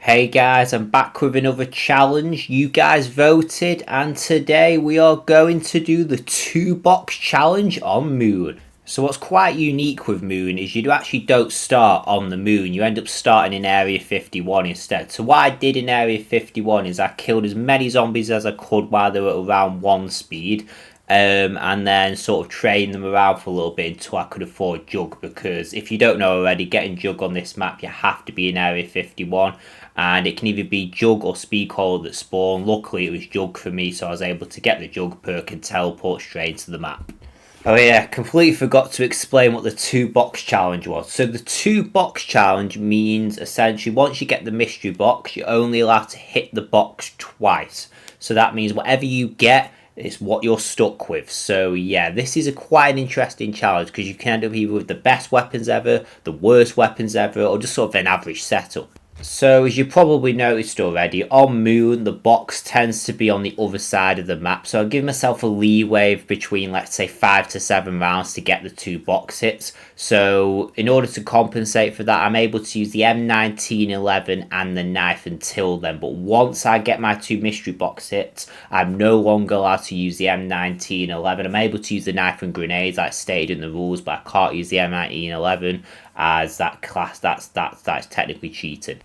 Hey guys, I'm back with another challenge. You guys voted, and today we are going to do the 2 box challenge on Moon. So what's quite unique with Moon is you actually don't start on the Moon. You end up starting in Area 51 instead. So what I did in Area 51 is I killed as many zombies as I could while they were around 1 speed. And then sort of train them around for a little bit until I could afford Jug, because if you don't know already, getting Jug on this map you have to be in Area 51, and it can either be Jug or Speedcaller that spawn. Luckily it was Jug for me, so I was able to get the Jug perk and teleport straight to the map. Oh yeah, completely forgot to explain what the 2 box challenge was. So the 2 box challenge means essentially once you get the mystery box, you're only allowed to hit the box twice. So that means whatever you get is what you're stuck with. So yeah, this is a quite an interesting challenge because you can end up either with the best weapons ever, the worst weapons ever, or just sort of an average setup. So as you probably noticed already, on Moon the box tends to be on the other side of the map, so I'll give myself a leeway of between, let's say, 5 to 7 rounds to get the 2 box hits. So in order to compensate for that, I'm able to use the M1911 and the knife until then, but once I get my 2 mystery box hits, I'm no longer allowed to use the M1911. I'm able to use the knife and grenades like stated in the rules, but I can't use the M1911 as that's technically cheating.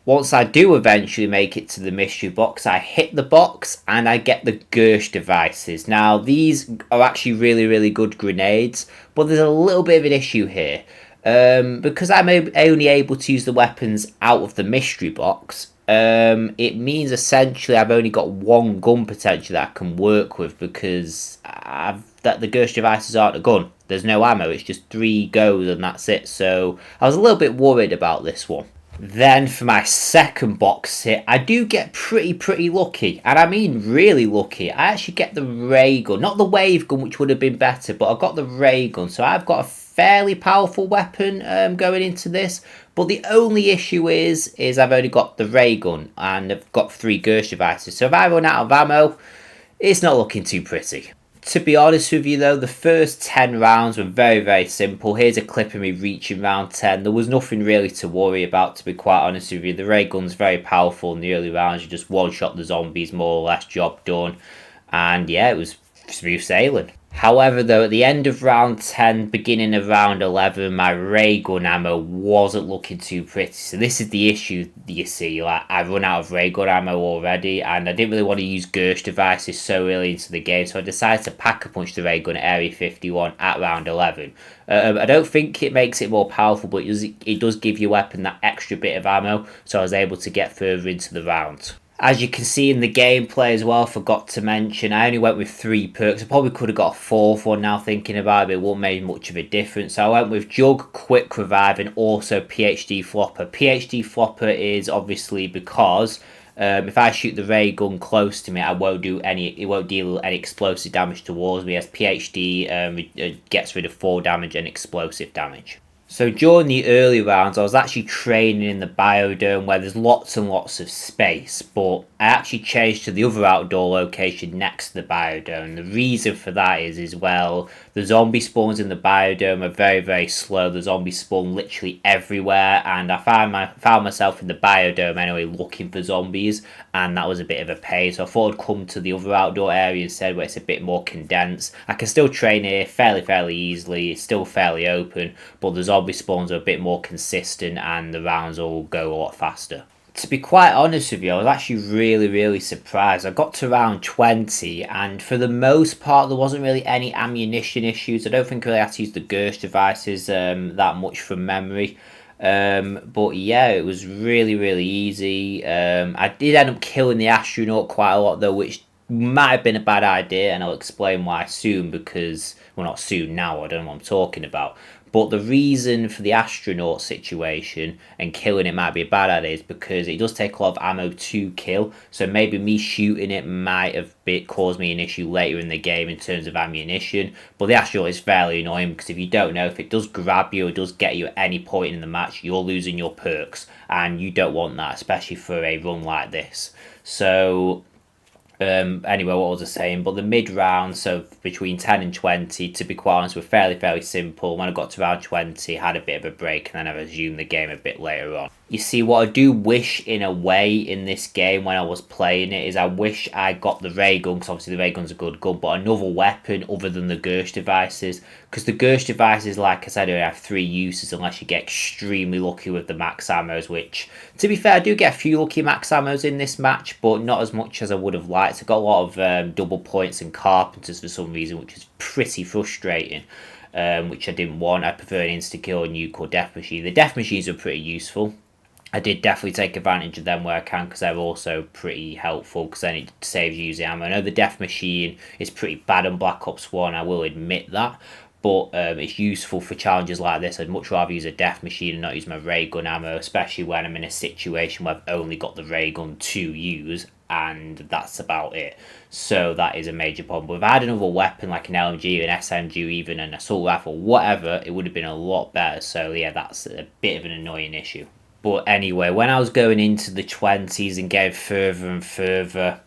Once I do eventually make it to the mystery box, I hit the box and I get the Gersh devices. Now, these are actually really good grenades, but there's a little bit of an issue here. Because I'm only able to use the weapons out of the mystery box, it means essentially I've only got 1 gun potential that I can work with, because the Gersh devices aren't a gun. There's no ammo, it's just 3 goes and that's it. So I was a little bit worried about this one. Then for my second box hit, I do get pretty lucky. And I mean really lucky. I actually get the ray gun. Not the wave gun, which would have been better, but I got the ray gun. So I've got a fairly powerful weapon going into this. But the only issue is I've only got the ray gun and I've got 3 Gersh devices. So if I run out of ammo, it's not looking too pretty. To be honest with you though, the first 10 rounds were very simple. Here's a clip of me reaching round 10. There was nothing really to worry about, to be quite honest with you. The ray gun's very powerful in the early rounds. You just one-shot the zombies, more or less, job done. And yeah, it was smooth sailing. However though, at the end of round 10, beginning of round 11, my ray gun ammo wasn't looking too pretty. So this is the issue, you see. Like, I run out of ray gun ammo already, and I didn't really want to use Gersh devices so early into the game, so I decided to pack-a-punch the ray gun at Area 51 at round 11. I don't think it makes it more powerful, but it does give your weapon that extra bit of ammo, so I was able to get further into the round. As you can see in the gameplay as well, forgot to mention, I only went with 3 perks. I probably could have got a 4th one now thinking about it, but it won't make much of a difference. So I went with Jug, Quick Revive, and also PhD Flopper. PhD Flopper is obviously because if I shoot the ray gun close to me, it won't deal any explosive damage towards me, as PhD gets rid of 4 damage and explosive damage. So during the early rounds, I was actually training in the biodome where there's lots and lots of space, but I actually changed to the other outdoor location next to the biodome. The reason for that is well, the zombie spawns in the biodome are very slow. The zombies spawn literally everywhere, and I found myself in the biodome anyway looking for zombies, and that was a bit of a pain. So I thought I'd come to the other outdoor area instead, where it's a bit more condensed. I can still train here fairly easily. It's still fairly open, but the zombie spawns are a bit more consistent and the rounds will go a lot faster. To be quite honest with you, I was actually really surprised. I got to round 20 and for the most part there wasn't really any ammunition issues. I don't think I really had to use the Gersh devices that much from memory. But yeah, it was really easy. I did end up killing the astronaut quite a lot though, which might have been a bad idea, and I'll explain why soon, because, well, not soon, now, I don't know what I'm talking about. But the reason for the astronaut situation and killing it might be a bad idea is because it does take a lot of ammo to kill, so maybe me shooting it might have caused me an issue later in the game in terms of ammunition. But the astronaut is fairly annoying because if you don't know, if it does grab you, it does get you at any point in the match, you're losing your perks, and you don't want that, especially for a run like this. So anyway, what was I saying? But the mid round, so between 10 and 20, to be quite honest, were fairly simple. When I got to round 20, I had a bit of a break, and then I resumed the game a bit later on. You see, what I do wish in a way in this game when I was playing it is I wish I got the ray gun, because obviously the ray gun's a good gun, but another weapon other than the Gersh devices, because the Gersh devices, like I said, only have 3 uses unless you get extremely lucky with the max ammos, which, to be fair, I do get a few lucky max ammos in this match, but not as much as I would have liked. I got a lot of double points and carpenters for some reason, which is pretty frustrating. Which I didn't want. I prefer an insta-kill or nuke or death machine. The death machines are pretty useful. I did definitely take advantage of them where I can, because they're also pretty helpful, because then it saves you using ammo. I know the death machine is pretty bad on Black Ops 1, I will admit that, but it's useful for challenges like this. I'd much rather use a death machine and not use my ray gun ammo, especially when I'm in a situation where I've only got the ray gun to use, and that's about it. So that is a major problem. But if I had another weapon like an LMG, an SMG, even an assault rifle, whatever, it would have been a lot better. So yeah, that's a bit of an annoying issue. But anyway, when I was going into the 20s and getting further and further,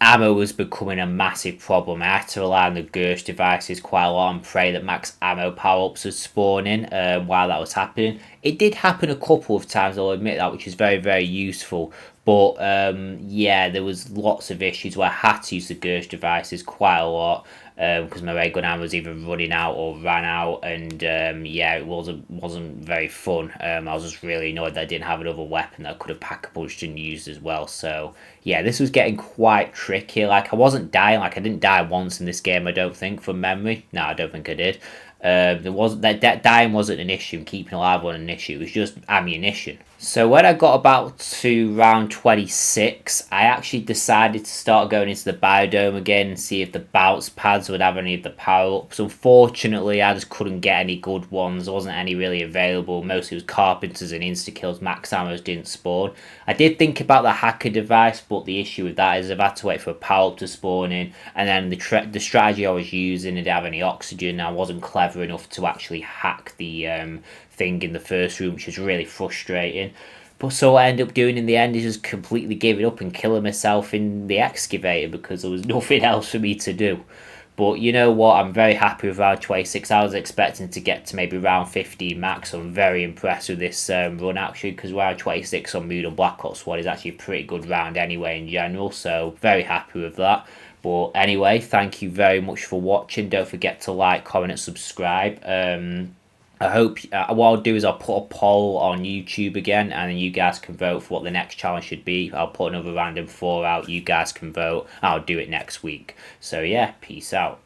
ammo was becoming a massive problem. I had to rely on the Gersh devices quite a lot and pray that max ammo power-ups would spawn in while that was happening. It did happen a couple of times, I'll admit that, which is very, very useful. But yeah, there was lots of issues where I had to use the Gersh devices quite a lot, because my ray gun ammo was either running out or ran out, and yeah, it wasn't very fun. I was just really annoyed that I didn't have another weapon that I could have pack-a-punched and used as well. So yeah, this was getting quite tricky. Like, I wasn't dying. Like, I didn't die once in this game, I don't think, from memory. No, I don't think I did. There wasn't that dying wasn't an issue, and keeping alive wasn't an issue. It was just ammunition. So when I got about to round 26, I actually decided to start going into the biodome again and see if the bounce pads would have any of the power-ups. Unfortunately, I just couldn't get any good ones. There wasn't any really available. Mostly it was carpenters and insta-kills. Max ammos didn't spawn. I did think about the hacker device, but the issue with that is I've had to wait for a power-up to spawn in, and then the strategy I was using didn't have any oxygen. I wasn't clever enough to actually hack the thing in the first room, which was really frustrating. But so what I ended up doing in the end is just completely giving up and killing myself in the excavator, because there was nothing else for me to do. But you know what, I'm very happy with round 26. I was expecting to get to maybe round 15 max, so I'm very impressed with this run actually, because round 26 on Mood and Black Ops 1 is actually a pretty good round anyway in general, so very happy with that. But anyway, thank you very much for watching. Don't forget to like, comment and subscribe. I hope what I'll do is I'll put a poll on YouTube again, and then you guys can vote for what the next challenge should be. I'll put another random 4 out. You guys can vote. I'll do it next week. So yeah, peace out.